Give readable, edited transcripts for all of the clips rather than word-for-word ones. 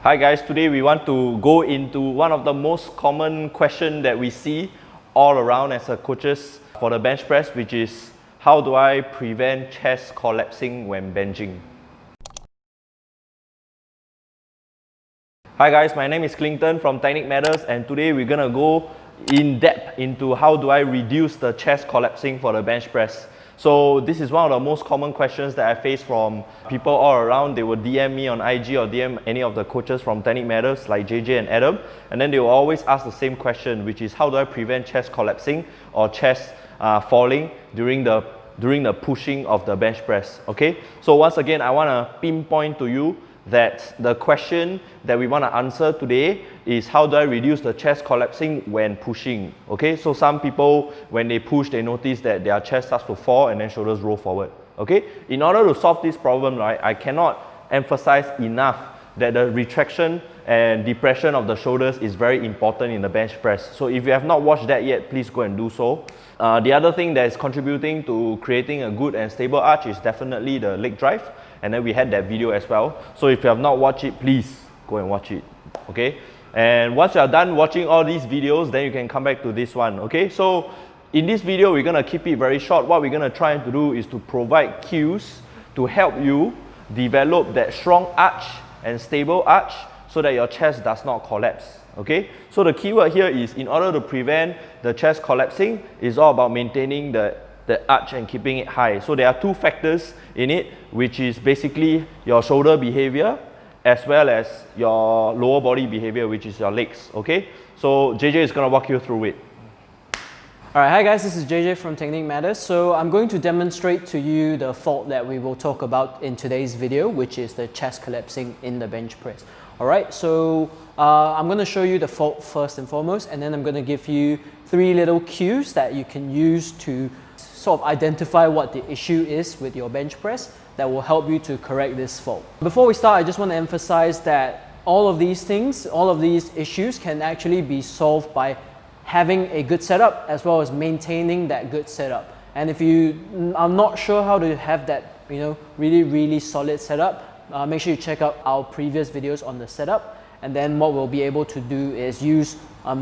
Hi guys, today we want to go into one of the most common questions that we see all around as a coaches for the bench press, which is how do I prevent chest collapsing when benching? Hi guys, my name is Clinton from Technique Matters, and today we're gonna go in depth into how do I reduce the chest collapsing for the bench press. So this is one of the most common questions that I face from people all around. They will DM me on IG or DM any of the coaches from Technique Matters like JJ and Adam, and then they will always ask the same question, which is how do I prevent chest collapsing or chest falling during the pushing of the bench press. Okay, so once again I want to pinpoint to you that the question that we want to answer today is how do I reduce the chest collapsing when pushing. Okay, so some people when they push, they notice that their chest starts to fall and then shoulders roll forward. Okay, in order to solve this problem, right, I cannot emphasize enough that the retraction and depression of the shoulders is very important in the bench press. So if you have not watched that yet, please go and do so. The other thing that is contributing to creating a good and stable arch is definitely the leg drive, and then we had that video as well. So if you have not watched it, please go and watch it. Okay, and once you are done watching all these videos, then you can come back to this one. Okay, so in this video we're going to keep it very short. What we're going to try to do is to provide cues to help you develop that strong arch and stable arch so that your chest does not collapse. Okay, so the keyword here is in order to prevent the chest collapsing, is all about maintaining the arch and keeping it high. So there are two factors in it, which is basically your shoulder behavior as well as your lower body behavior, which is your legs. Okay, so JJ is going to walk you through it. Alright, hi guys, this is JJ from Technique Matters. So I'm going to demonstrate to you the fault that we will talk about in today's video, which is the chest collapsing in the bench press. Alright, so I'm going to show you the fault first and foremost, and then I'm going to give you 3 little cues that you can use to sort of identify what the issue is with your bench press that will help you to correct this fault. Before we start, I just want to emphasize that all of these things, all of these issues can actually be solved by having a good setup as well as maintaining that good setup. And if you are not sure how to have that, really solid setup, make sure you check out our previous videos on the setup, and then what we'll be able to do is use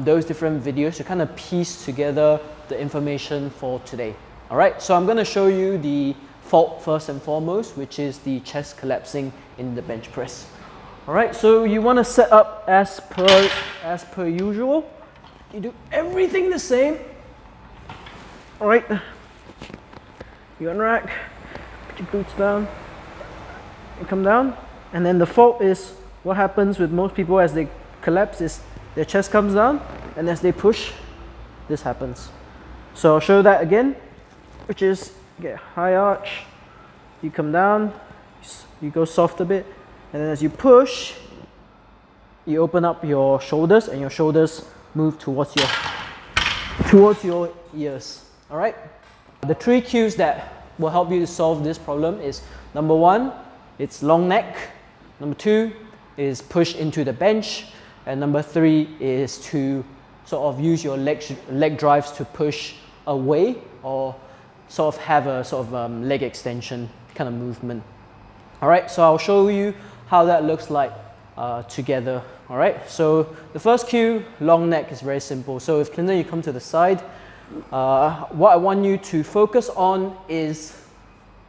those different videos to kind of piece together the information for today. Alright, so I'm going to show you the fault first and foremost, which is the chest collapsing in the bench press. Alright, so you want to set up as per usual. You do everything the same. Alright, you unrack, put your boots down, and come down. And then the fault is, what happens with most people as they collapse is their chest comes down, and as they push, this happens. So I'll show that again, which is get a high arch, you come down, you go soft a bit, and then as you push, you open up your shoulders, and your shoulders move towards your ears. All right. The 3 cues that will help you to solve this problem is number 1, it's long neck. Number 2 is push into the bench, and number 3 is to sort of use your leg drives to push away or sort of have a sort of leg extension kind of movement. All right. So I'll show you how that looks like together. All right, so the first cue, long neck, is very simple. So if Clinton, you come to the side, what I want you to focus on is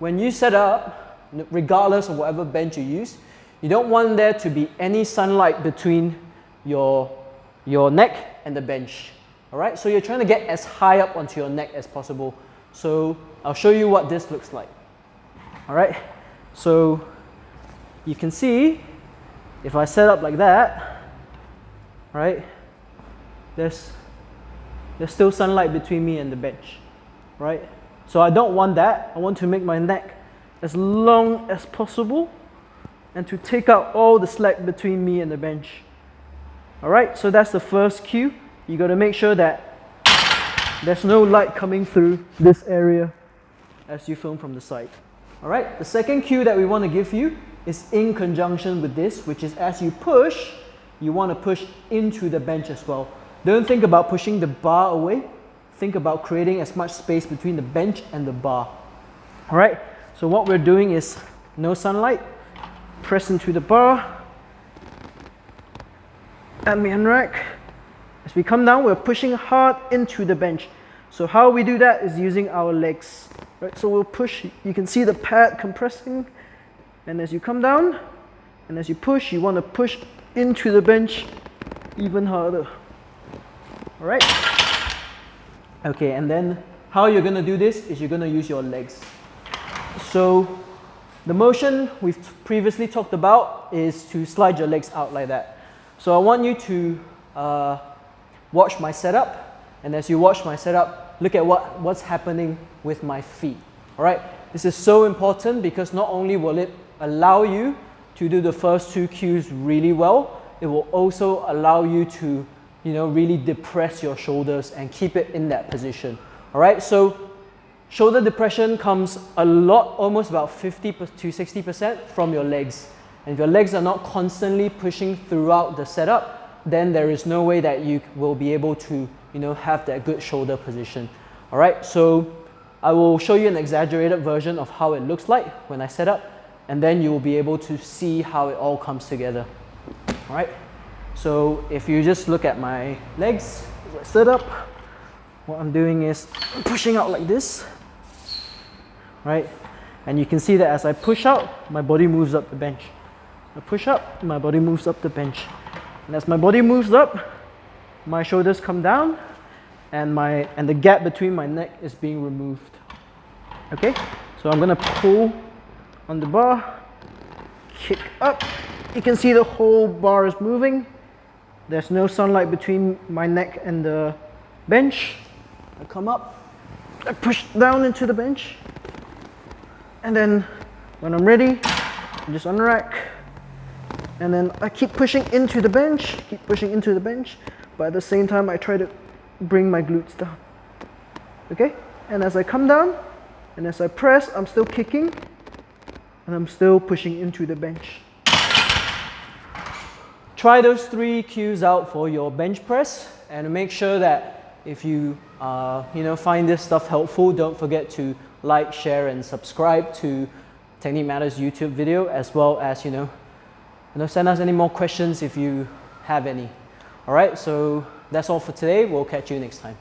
when you set up, regardless of whatever bench you use, you don't want there to be any sunlight between your neck and the bench. All right, so you're trying to get as high up onto your neck as possible. So I'll show you what this looks like. All right, so you can see if I set up like that, right, there's still sunlight between me and the bench, right? So I don't want that. I want to make my neck as long as possible and to take out all the slack between me and the bench. All right, so that's the first cue. You got to make sure that there's no light coming through this area as you film from the side. All right, the second cue that we want to give you is in conjunction with this, which is as you push, you want to push into the bench as well. Don't think about pushing the bar away. Think about creating as much space between the bench and the bar. All right, so what we're doing is no sunlight, press into the bar, and we unrack. As we come down, we're pushing hard into the bench. So how we do that is using our legs, right? So we'll push, you can see the pad compressing, and as you come down, and as you push, you want to push into the bench even harder. All right? Okay, and then how you're going to do this is you're going to use your legs. So the motion we've previously talked about is to slide your legs out like that. So I want you to watch my setup, and as you watch my setup, look at what's happening with my feet. All right? This is so important because not only will it allow you to do the first two cues really well, it will also allow you to, you know, really depress your shoulders and keep it in that position. All right? So shoulder depression comes a lot, almost about 50 to 60% from your legs. And if your legs are not constantly pushing throughout the setup, then there is no way that you will be able to, you know, have that good shoulder position. All right, so I will show you an exaggerated version of how it looks like when I set up, and then you will be able to see how it all comes together. All right, so if you just look at my legs as I set up, what I'm doing is I'm pushing out like this, right? And you can see that as I push out, my body moves up the bench. I push up, my body moves up the bench. And as my body moves up, my shoulders come down, and the gap between my neck is being removed. Okay, so I'm gonna pull on the bar, kick up. You can see the whole bar is moving. There's no sunlight between my neck and the bench. I come up, I push down into the bench, and then when I'm ready, I just unrack. And then I keep pushing into the bench, but at the same time I try to bring my glutes down. Okay? And as I come down, and as I press, I'm still kicking, and I'm still pushing into the bench. Try those 3 cues out for your bench press, and make sure that if you find this stuff helpful, don't forget to like, share, and subscribe to Technique Matters YouTube video, as well as send us any more questions if you have any. All right, so that's all for today. We'll catch you next time.